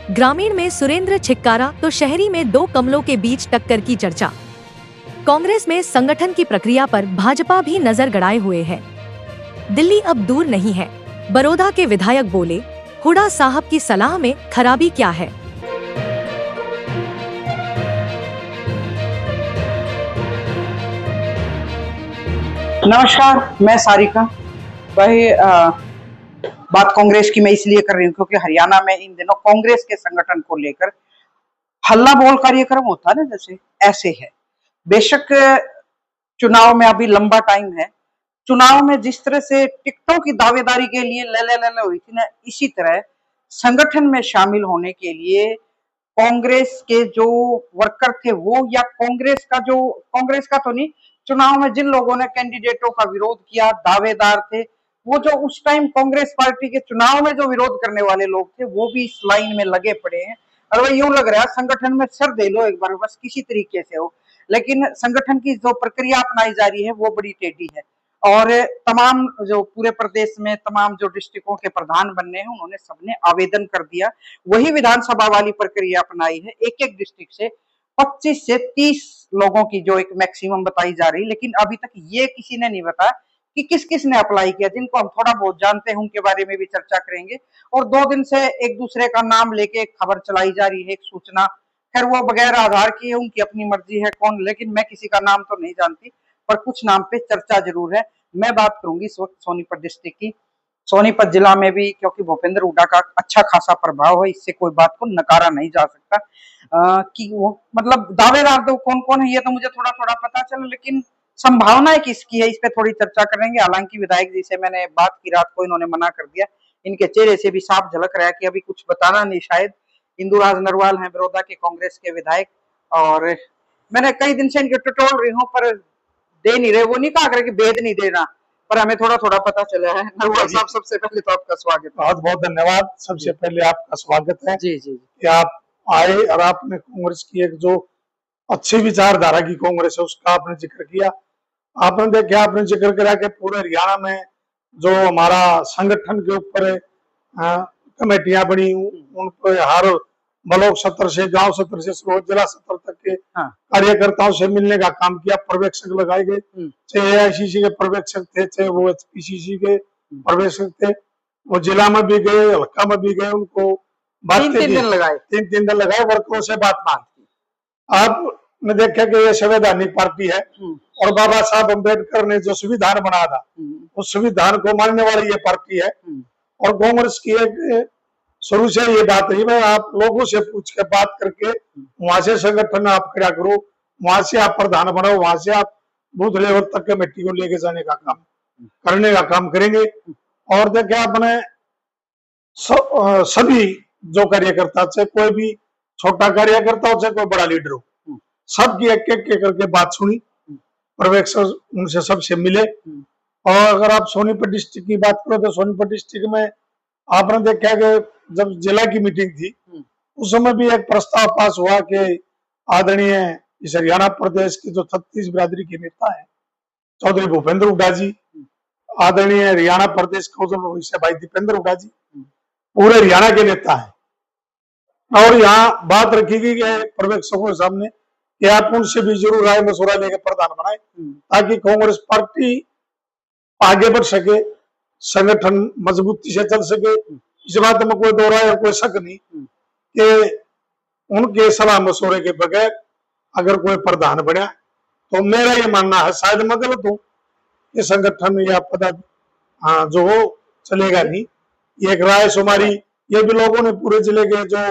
ग्रामीण में सुरेंद्र छिक्कारा तो शहरी में दो कमलों के बीच टक्कर की चर्चा। कांग्रेस में संगठन की प्रक्रिया पर भाजपा भी नजर गड़ाए हुए है। दिल्ली अब दूर नहीं है। बड़ौदा के विधायक बोले, हुड्डा साहब की सलाह में खराबी क्या है। नमस्कार, मैं सारिका। भाई बात कांग्रेस की मैं इसलिए कर रही हूँ क्योंकि हरियाणा में इन दिनों कांग्रेस के संगठन को लेकर हल्ला बोल कार्यक्रम होता है ना, जैसे ऐसे है। बेशक चुनाव में अभी लंबा टाइम है। चुनाव में जिस तरह से टिकटों की दावेदारी के लिए ले हुई थी ना, इसी तरह संगठन में शामिल होने के लिए कांग्रेस के जो वर्कर थे वो, या कांग्रेस का तो नहीं, चुनाव में जिन लोगों ने कैंडिडेटों का विरोध किया, दावेदार थे, वो जो उस टाइम कांग्रेस पार्टी के चुनाव में जो विरोध करने वाले लोग थे, वो भी इस लाइन में लगे पड़े हैं। और वह यूं लग रहा है संगठन में सर दे लो एक बार, बस किसी तरीके से हो। लेकिन संगठन की जो प्रक्रिया अपनाई जा रही है वो बड़ी टेढ़ी है। और तमाम जो पूरे प्रदेश में तमाम जो डिस्ट्रिक्टों के प्रधान बनने हैं, उन्होंने सबने आवेदन कर दिया। वही विधानसभा वाली प्रक्रिया अपनाई है। एक एक डिस्ट्रिक्ट से 25 से 30 लोगों की जो एक मैक्सिमम बताई जा रही, लेकिन अभी तक ये किसी ने नहीं बताया कि किस किस ने अप्लाई किया। जिनको हम थोड़ा बहुत जानते हैं उनके बारे में भी चर्चा करेंगे। और 2 दिन से एक दूसरे का नाम लेके खबर चलाई जा रही है, एक सूचना। खैर वो बगैर आधार की है, उनकी अपनी मर्जी है कौन, लेकिन मैं किसी का नाम तो नहीं जानती, पर कुछ नाम पे चर्चा जरूर है। मैं बात करूंगी इस वक्त सोनीपत डिस्ट्रिक्ट की। सोनीपत जिला में भी क्योंकि भूपेंद्र हुड्डा का अच्छा खासा प्रभाव है, इससे कोई बात को नकारा नहीं जा सकता। कि वो मतलब दावेदार तो कौन कौन है ये तो मुझे थोड़ा थोड़ा पता चला, लेकिन संभावनाएं किसकी है इस पे थोड़ी चर्चा करेंगे। हालांकि विधायक जी से मैंने बात की रात को, इन्होंने मना कर दिया। इनके चेहरे से भी साफ झलक रहा है कि अभी कुछ बताना नहीं शायद। इंदुराज नरवाल हैं बड़ौदा के कांग्रेस के विधायक, और मैंने कई दिन से इनके टटोल रही हूँ, पर दे नहीं रहे। वो नहीं कहा करे कि भेद नहीं देना, पर हमें थोड़ा थोड़ा पता चला है। नरवाल साहब, सबसे पहले तो आपका स्वागत है। बहुत बहुत धन्यवाद। सबसे पहले आपका स्वागत है जी जी कि आप आए और आपने कांग्रेस की एक जो अच्छी विचारधारा की कांग्रेस है उसका आपने जिक्र किया। आपने देखा, आपने जिक्र करा कि पूरे हरियाणा में जो हमारा संगठन के ऊपर कमेटियां बनी, उन पर हर ब्लॉक स्तर से, गांव स्तर से, जिला स्तर तक के कार्यकर्ताओं से मिलने का काम किया। पर्यवेक्षक लगाए गए, चाहे AICC के पर्यवेक्षक थे, चाहे वो HPCC के पर्यवेक्षक थे। वो जिला में भी गए, हल्का में भी गए, उनको तीन दिन लगाए, वर्करों से बात की। आपने देखा कि ये संवैधानिक पार्टी है और बाबा साहब अम्बेडकर ने जो संविधान बनाया था उस संविधान को मानने वाली ये पार्टी है। और कांग्रेस की एक शुरू से ये बात है, मैं आप लोगों से पूछ के बात करके वहां से संगठन आप खड़ा करो, वहां से आप प्रधान बनाओ, वहां से आप बूथ लेवल तक कमेटी को लेके जाने का काम, करने का काम करेंगे। और देखे आपने सभी जो कार्यकर्ता, चाहे कोई भी छोटा कार्यकर्ता हो चाहे कोई बड़ा लीडर हो, सबकी एक एक करके बात सुनी, पर्यवेक्षक उनसे सबसे मिले। और अगर आप सोनीपत डिस्ट्रिक्ट की बात करो तो सोनीपत डिस्ट्रिक्ट में आपने देखा कि जब जिला की मीटिंग थी उस समय भी एक प्रस्ताव पास हुआ कि आदरणीय इस हरियाणा प्रदेश के जो 36 बिरादरी के नेता है चौधरी भूपेंद्र हुड्डा जी, आदरणीय हरियाणा प्रदेश के भाई दीपेंद्र हुड्डा जी, पूरे हरियाणा के नेता है। और यहाँ बात रखी गई है पर्यवेक्षकों के सामने कि आप उनसे भी जरूर राय मशुरा लेकर प्रधान बनाए ताकि कांग्रेस पार्टी आगे बढ़ सके, संगठन मजबूती से चल सके। इस बात में कोई दो राय और कोई शक नहीं कि उनके सलाह मशुरे के बगैर अगर कोई प्रधान बना तो मेरा ये मानना है, शायद मैं गलत हूं, कि संगठन या पद जो हो चलेगा नहीं। ये एक राय शुमारी ये भी लोगों ने, पूरे जिले के जो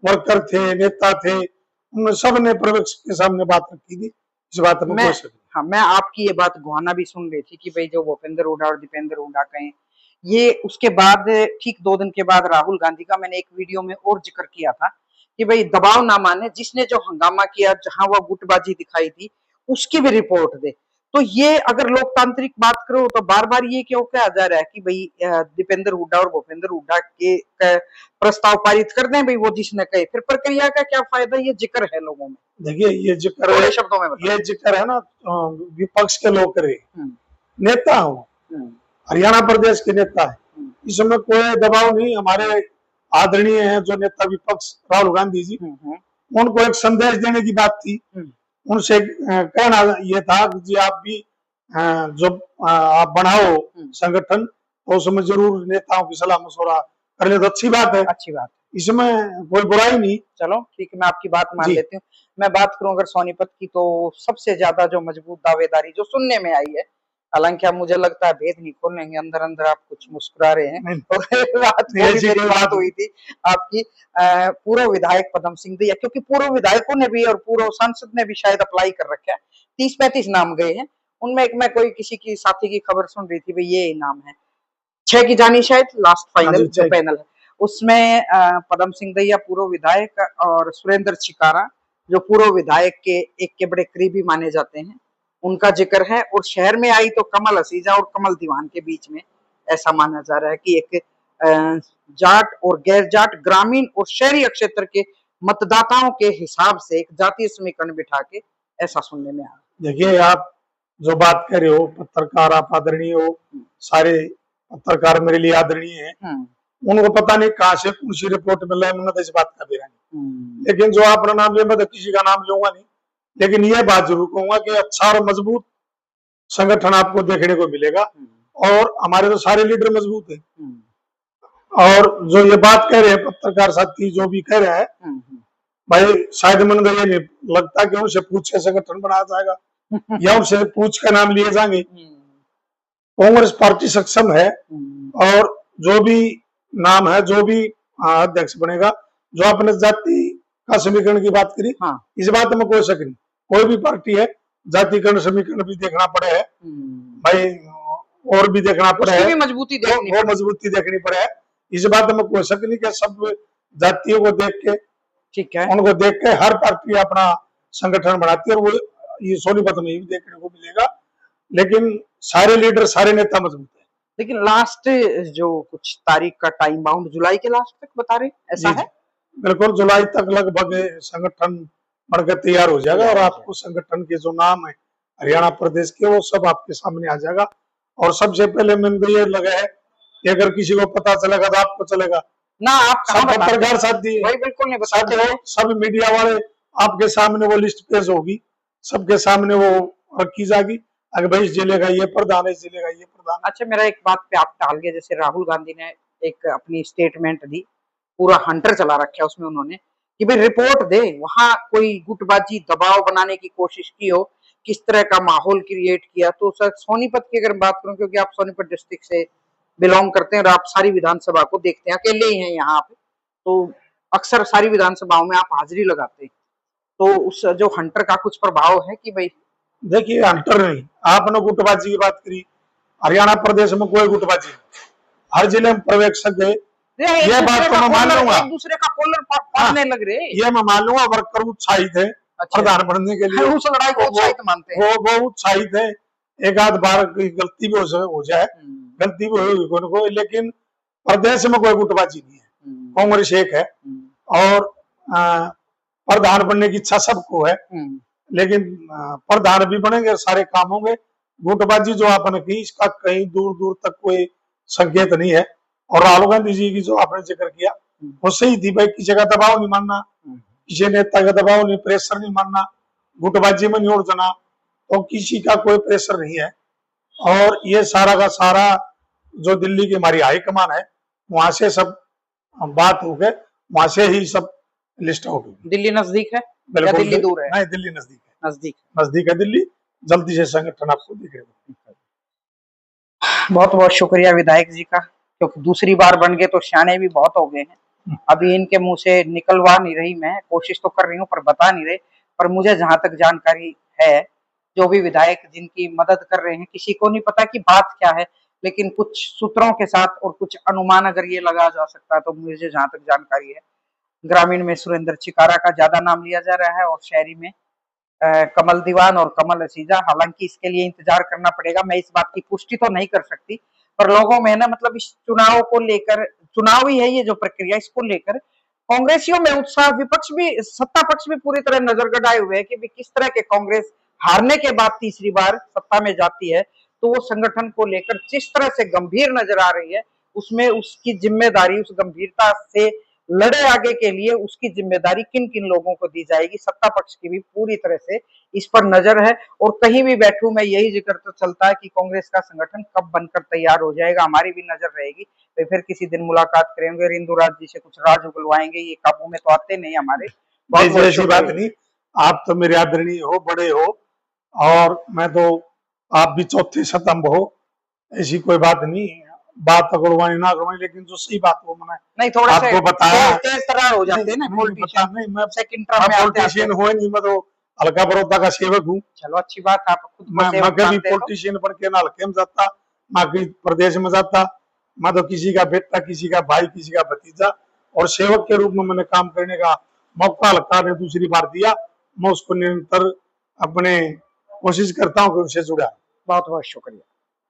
वर्कर थे, नेता थे, उन सब ने पर्यवेक्षक के सामने बात रखी थी। इस बात में कोई शक नहीं। हाँ, मैं आपकी ये बात गुहाना भी सुन रही थी कि भाई जो भूपेंद्र हुड्डा और दीपेंद्र हुड्डा कहें, ये उसके बाद ठीक 2 दिन के बाद राहुल गांधी का मैंने एक वीडियो में और जिक्र किया था कि भाई दबाव ना माने, जिसने जो हंगामा किया, जहां वह गुटबाजी दिखाई थी, उसकी भी रिपोर्ट दे। तो ये अगर लोकतांत्रिक बात करो तो बार बार ये क्यों कहा जा रहा है कि भाई दीपेंद्र हुड्डा और भूपेंद्र हुड्डा के प्रस्ताव पारित कर दें, भाई वो जिसने कहे, फिर प्रक्रिया का क्या फायदा? ये जिक्र है लोगों में। देखिए, ये जिक्र है, शब्दों में ये जिक्र है ना, विपक्ष के लोग करे, नेता हो, हरियाणा प्रदेश के नेता है, इसमें कोई दबाव नहीं। हमारे आदरणीय हैं जो नेता विपक्ष राहुल गांधी जी, उनको एक संदेश देने की बात थी। उनसे कहना ये था कि जी आप भी जो आप बनाओ संगठन, तो उसमें जरूर नेताओं की सलाह मशवरा कर ले तो अच्छी बात है, अच्छी बात, इसमें कोई बुराई नहीं। चलो ठीक है, मैं आपकी बात मान लेती हूँ। मैं बात करूं अगर सोनीपत की, तो सबसे ज्यादा जो मजबूत दावेदारी जो सुनने में आई है, हालांकि अब मुझे लगता है भेद नहीं खोलेंगे, अंदर अंदर आप कुछ मुस्कुरा रहे हैं, और रात को भी मेरी बात हुई थी आपकी पूर्व विधायक पदम सिंह दैया, क्योंकि पूर्व विधायकों ने भी और पूर्व सांसद ने भी शायद अप्लाई कर रखा है, 30-35 नाम गए हैं, उनमें एक मैं कोई किसी की साथी की खबर सुन रही थी, भाई ये नाम है 6 की जानी शायद लास्ट फाइनल जो पैनल है, उसमें पदम सिंह दैया पूर्व विधायक और सुरेंद्र चिकारा जो पूर्व विधायक के एक के बड़े करीबी माने जाते हैं, उनका जिक्र है। और शहर में आई तो कमल हसीजा और कमल दीवान के बीच में ऐसा माना जा रहा है कि एक जाट और गैर जाट ग्रामीण और शहरी क्षेत्र के मतदाताओं के हिसाब से एक जातीय समीकरण बिठा के ऐसा सुनने में आया। देखिए, आप जो बात कर रहे हो, पत्रकार आप आदरणीय हो, सारे पत्रकार मेरे लिए आदरणीय है, उनको पता नहीं कहाँ से कौन सी रिपोर्ट मिल रहा है, मैंने तो इस बात का भी नहीं, लेकिन जो आपका नाम लिया, मैं तो किसी का नाम लूंगा नहीं, लेकिन यह बात जरूर कहूंगा कि अच्छा और मजबूत संगठन आपको देखने को मिलेगा, और हमारे तो सारे लीडर मजबूत हैं। और जो ये बात कह रहे हैं पत्रकार साथी जो भी कह रहे हैं, भाई शायद मन तो ये नहीं लगता कि उनसे पूछ के संगठन बनाया जाएगा या उनसे पूछ के नाम लिए जाएंगे। कांग्रेस पार्टी सक्षम है, और जो भी नाम है, जो भी अध्यक्ष बनेगा, जो अपने जाति का समीकरण की बात करी, इस बात में कोई शक नहीं, कोई भी पार्टी है जातिकरण समीकरण भी देखना पड़े है भाई, और भी देखना पड़े है, मजबूती वो मजबूती देखनी पड़े है, इस बात में कोई शक नहीं कि सब जातियों को देख के, ठीक है, उनको देख के हर पार्टी अपना संगठन बनाती है, और वो ये सोनीपत में भी देखने को मिलेगा। लेकिन सारे लीडर सारे नेता मजबूत है। लेकिन लास्ट जो कुछ तारीख का टाइम बाउंड जुलाई के लास्ट तक बता रहे, ऐसा है? बिल्कुल, जुलाई तक लगभग संगठन बनकर तैयार हो जाएगा, और आपको संगठन के जो नाम है हरियाणा प्रदेश के, वो सब आपके सामने आ जाएगा। और सबसे पहले मैंने तो ये लगा है कि अगर किसी को पता चलेगा तो आपको चलेगा ना, आप सब पत्रकार साथी बिल्कुल नहीं बताते हो, सब मीडिया वाले आपके सामने वो लिस्ट पेश होगी, सबके सामने वो रखी जाएगी, अगर भाई इस जिले का ये प्रधान है, इस जिले का ये प्रधान। अच्छा, मेरा एक बात पे आप टाल गए, जैसे राहुल गांधी ने एक अपनी स्टेटमेंट दी, पूरा हंटर चला रखा है उसमें उन्होंने, कि भाई रिपोर्ट दे, वहां कोई गुटबाजी दबाव बनाने की कोशिश की हो, किस तरह का माहौल क्रिएट किया। तो सर सोनीपत की अगर बात करूं, क्योंकि आप सोनीपत डिस्ट्रिक्ट से बिलोंग करते हैं और आप सारी विधानसभा को देखते हैं, अकेले ही हैं यहाँ पे, तो अक्सर सारी विधानसभाओं में आप हाजिरी लगाते हैं, तो उस जो हंटर का कुछ प्रभाव है कि भाई? देखिए, हंटर नहीं, आपने गुटबाजी की बात करी, हरियाणा प्रदेश में कोई गुटबाजी नहीं, हर जिले में पर्यवेक्षक गए, ये बात तो मैं मान लूंगा, एक दूसरे का कॉलर फाड़ने लग रहे, ये मैं मान लूंगा, वर्कर उत्साहित है प्रधान बनने के लिए, उस लड़ाई को उत्साहित मानते हैं, वो उत्साहित है, एक आध बार गलती भी हो जाए, गलती भी होगी, लेकिन प्रदेश में कोई गुटबाजी नहीं है, कांग्रेस एक है, और प्रधान बनने की इच्छा सबको है, लेकिन प्रधान भी बनेंगे, सारे काम होंगे। गुटबाजी जो आपने की, इसका कहीं दूर दूर तक कोई संकेत नहीं है। और राहुल गांधी जी की जो आपने जिक्र किया, वो सही थी, भाई किसी का दबाव नहीं मानना, किसी नेता का दबाव नहीं, प्रेशर नहीं मानना, गुटबाजी में नहीं उड़ जाना, तो किसी का कोई प्रेशर नहीं है। और ये सारा का सारा जो दिल्ली की हमारी हाईकमान है, वहां से सब बात हो गए, वहां से ही सब लिस्ट आउट होगी। दिल्ली नजदीक है या दिल्ली दूर है? नहीं, दिल्ली नजदीक है, नजदीक है दिल्ली, जल्दी से संगठन आपको दिखेगा। बहुत बहुत शुक्रिया विधायक जी का, क्योंकि दूसरी बार बन गए तो सियाने भी बहुत हो गए हैं, अभी इनके मुंह से निकलवा नहीं रही, मैं कोशिश तो कर रही हूँ पर बता नहीं रहे। पर मुझे जहां तक जानकारी है, जो भी विधायक जिनकी मदद कर रहे हैं, किसी को नहीं पता कि बात क्या है, लेकिन कुछ सूत्रों के साथ और कुछ अनुमान अगर ये लगा जा सकता है, तो मुझे जहां तक जानकारी है, ग्रामीण में सुरेंद्र चिकारा का ज्यादा नाम लिया जा रहा है, और शहरी में कमल दीवान और कमल हसीजा। हालांकि इसके लिए इंतजार करना पड़ेगा, मैं इस बात की पुष्टि तो नहीं कर सकती, पर लोगों में ना, मतलब इस चुनाव को लेकर, चुनाव ही है ये जो प्रक्रिया, इसको लेकर कांग्रेसियों में उत्साह, विपक्ष भी, सत्ता पक्ष भी पूरी तरह नजर गड़ाए हुए है कि किस तरह के कांग्रेस हारने के बाद तीसरी बार सत्ता में जाती है, तो वो संगठन को लेकर जिस तरह से गंभीर नजर आ रही है, उसमें उसकी जिम्मेदारी, उस गंभीरता से लड़े आगे के लिए उसकी जिम्मेदारी किन किन लोगों को दी जाएगी। सत्ता पक्ष की भी पूरी तरह से इस पर नजर है और कहीं भी बैठूं मैं यही जिक्र तो चलता है कि कांग्रेस का संगठन कब बनकर तैयार हो जाएगा, हमारी भी नजर रहेगी। वे फिर किसी दिन मुलाकात करेंगे और इंदुराज जी से कुछ राज उगलवाएंगे, ये काबू में तो आते नहीं हमारे। बहुत बहुत ऐसी बात नहीं, आप तो मेरे आदरणीय हो, बड़े हो, और मैं तो आप भी चौथे स्तंभ हो, ऐसी कोई बात नहीं। बात अगड़वानी ना करवानी, लेकिन जो सही बात वो मैंने नहीं थोड़ा आपको बताया। तेज तरार हो जाते हैं ना पॉलिटिशियन, नहीं, मैं सेकंड टर्म में पॉलिटिशियन हुए नहीं, मैं तो हल्का बड़ौदा का सेवक हूँ। चलो अच्छी बात, आप खुद को मैं सेवक कभी मानते हो। पॉलिटिशियन बन के ना हल्के में जाता, ना कहीं प्रदेश में जाता। मैं तो किसी का बेटा, किसी का भाई, किसी का भतीजा, और सेवक के रूप में मैंने काम करने का मौका हल्का ने दूसरी बार दिया। मैं उसको निरंतर अपने कोशिश करता हूँ कि उससे जुड़ा। बहुत बहुत शुक्रिया।